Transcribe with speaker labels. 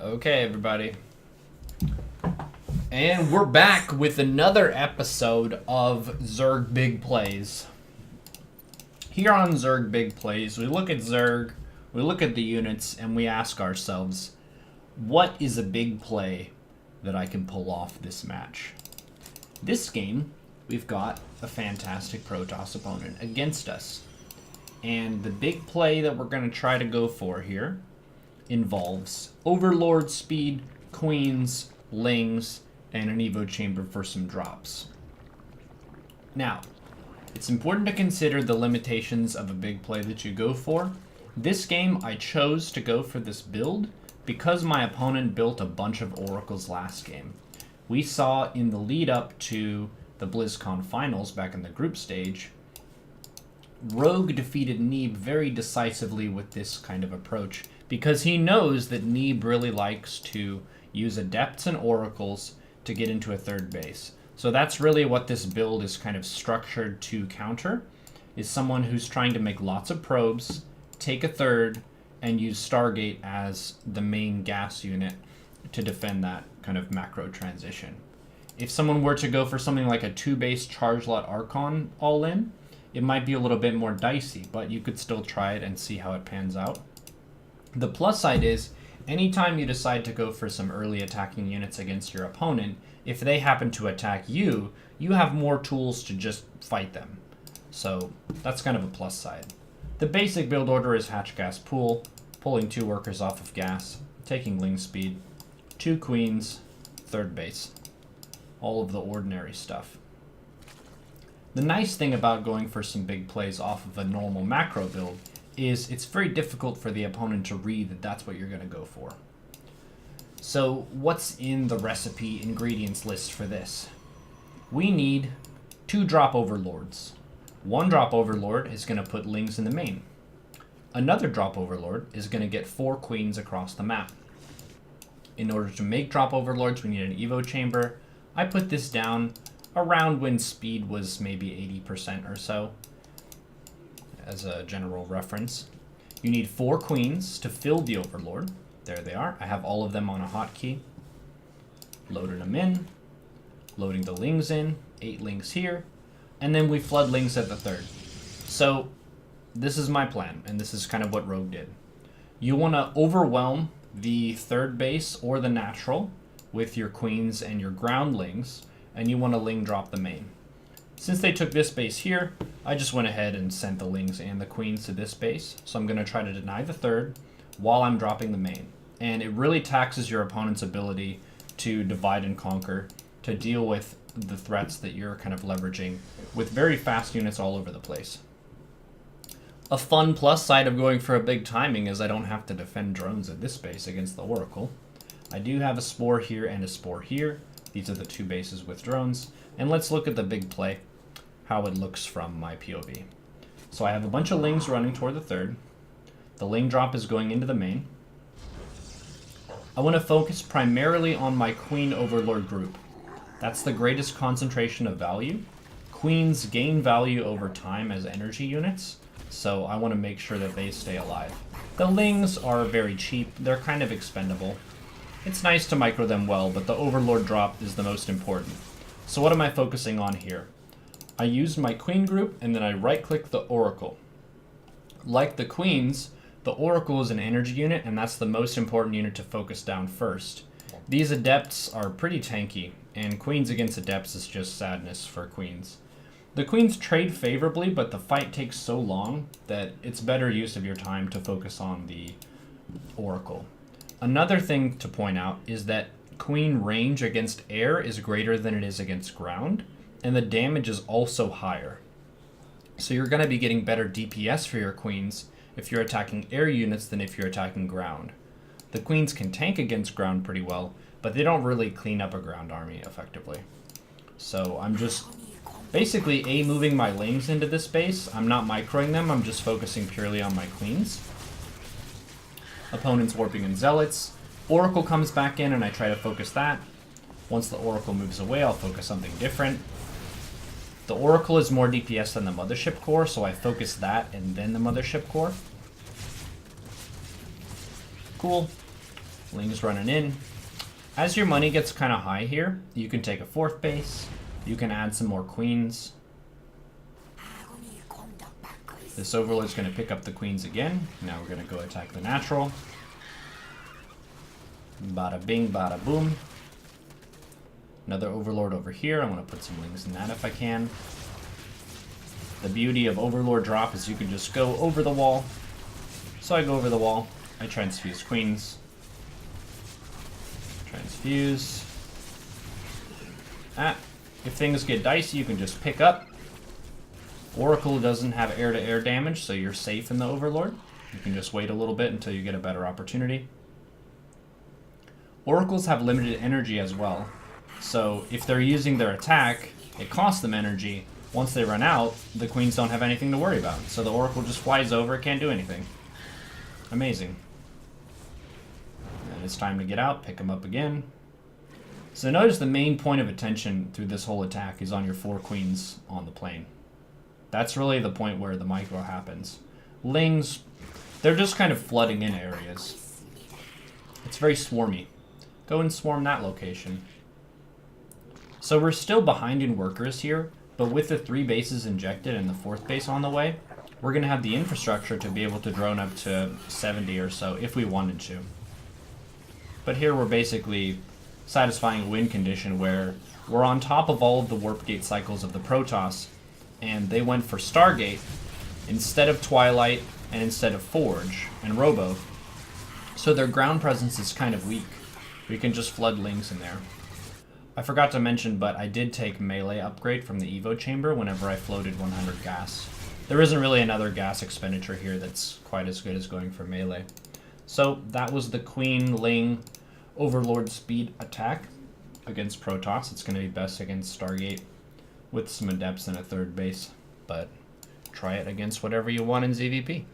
Speaker 1: Okay, everybody. And we're back with another episode of Zerg Big Plays. Here on Zerg Big Plays, we look at Zerg, we look at the units, and we ask ourselves, what is a big play that I can pull off this match? This game, we've got a fantastic Protoss opponent against us. And the big play that we're going to try to go for here involves Overlord speed, Queens, Lings, and an Evo chamber for some drops. Now, it's important to consider the limitations of a big play that you go for. This game, I chose to go for this build because my opponent built a bunch of Oracles last game. We saw in the lead up to the BlizzCon finals back in the group stage, Rogue defeated Neeb very decisively with this kind of approach because he knows that Neeb really likes to use Adepts and Oracles to get into a third base. So that's really what this build is kind of structured to counter, is someone who's trying to make lots of probes, take a third, and use Stargate as the main gas unit to defend that kind of macro transition. If someone were to go for something like a 2-base Charge Lot Archon all-in, it might be a little bit more dicey, but you could still try it and see how it pans out. The plus side is, anytime you decide to go for some early attacking units against your opponent, if they happen to attack you, you have more tools to just fight them. So that's kind of a plus side. The basic build order is Hatch Gas Pool, pulling 2 workers off of gas, taking Ling speed, 2 queens, third base. All of the ordinary stuff. The nice thing about going for some big plays off of a normal macro build is it's very difficult for the opponent to read that that's what you're going to go for. So what's in the recipe ingredients list for this? We need 2 drop overlords. 1 drop overlord is going to put Lings in the main. Another drop overlord is going to get 4 queens across the map. In order to make drop overlords, we need an Evo chamber. I put this down around when speed was maybe 80% or so, as a general reference. You need 4 queens to fill the overlord. There they are. I have all of them on a hotkey. Loading them in. Loading the Lings in. 8 Lings here. And then we flood Lings at the third. So this is my plan, and this is kind of what Rogue did. You want to overwhelm the third base or the natural with your queens and your groundlings, and you want to Ling drop the main. Since they took this base here, I just went ahead and sent the Lings and the queens to this base. So I'm going to try to deny the third while I'm dropping the main. And it really taxes your opponent's ability to divide and conquer, to deal with the threats that you're kind of leveraging with very fast units all over the place. A fun plus side of going for a big timing is I don't have to defend drones at this base against the Oracle. I do have a Spore here and a Spore here. These are the 2 bases with drones. And let's look at the big play, how it looks from my POV. So I have a bunch of Lings running toward the third. The Ling drop is going into the main. I want to focus primarily on my Queen Overlord group. That's the greatest concentration of value. Queens gain value over time as energy units, so I want to make sure that they stay alive. The Lings are very cheap. They're kind of expendable. It's nice to micro them well, but the Overlord drop is the most important. So what am I focusing on here? I used my Queen group, and then I right-click the Oracle. Like the Queens, the Oracle is an energy unit, and that's the most important unit to focus down first. These Adepts are pretty tanky, and Queens against Adepts is just sadness for Queens. The Queens trade favorably, but the fight takes so long that it's better use of your time to focus on the Oracle. Another thing to point out is that Queen range against air is greater than it is against ground, and the damage is also higher. So you're going to be getting better DPS for your Queens if you're attacking air units than if you're attacking ground. The Queens can tank against ground pretty well, but they don't really clean up a ground army effectively. So I'm just basically moving my Lings into this base. I'm not microing them, I'm just focusing purely on my Queens. Opponent's warping in Zealots. Oracle comes back in and I try to focus that. Once the Oracle moves away, I'll focus something different. The Oracle is more DPS than the Mothership Core, so I focus that and then the Mothership Core. Cool. Ling's running in. As your money gets kind of high here, you can take a 4th base. You can add some more queens. This Overlord's going to pick up the queens again. Now we're going to go attack the natural. Bada bing, bada boom. Another Overlord over here. I want to put some Lings in that if I can. The beauty of Overlord drop is you can just go over the wall. So I go over the wall. I transfuse queens. Transfuse. If things get dicey, you can just pick up. Oracle doesn't have air-to-air damage, so you're safe in the Overlord. You can just wait a little bit until you get a better opportunity. Oracles have limited energy as well. So if they're using their attack, it costs them energy. Once they run out, the queens don't have anything to worry about. So the Oracle just flies over, can't do anything. Amazing. And it's time to get out, pick them up again. So notice the main point of attention through this whole attack is on your 4 queens on the plane. That's really the point where the micro happens. Lings, they're just kind of flooding in areas. It's very swarmy. Go and swarm that location. So we're still behind in workers here, but with the 3 bases injected and the 4th base on the way, we're going to have the infrastructure to be able to drone up to 70 or so if we wanted to. But here we're basically satisfying a win condition where we're on top of all of the warp gate cycles of the Protoss, and they went for Stargate instead of Twilight and instead of Forge and Robo. So their ground presence is kind of weak. We can just flood Lings in there. I forgot to mention, but I did take melee upgrade from the Evo chamber whenever I floated 100 gas. There isn't really another gas expenditure here that's quite as good as going for melee. So that was the Queen Ling Overlord speed attack against Protoss. It's going to be best against Stargate with some adepts and a 3rd base, but try it against whatever you want in ZVP.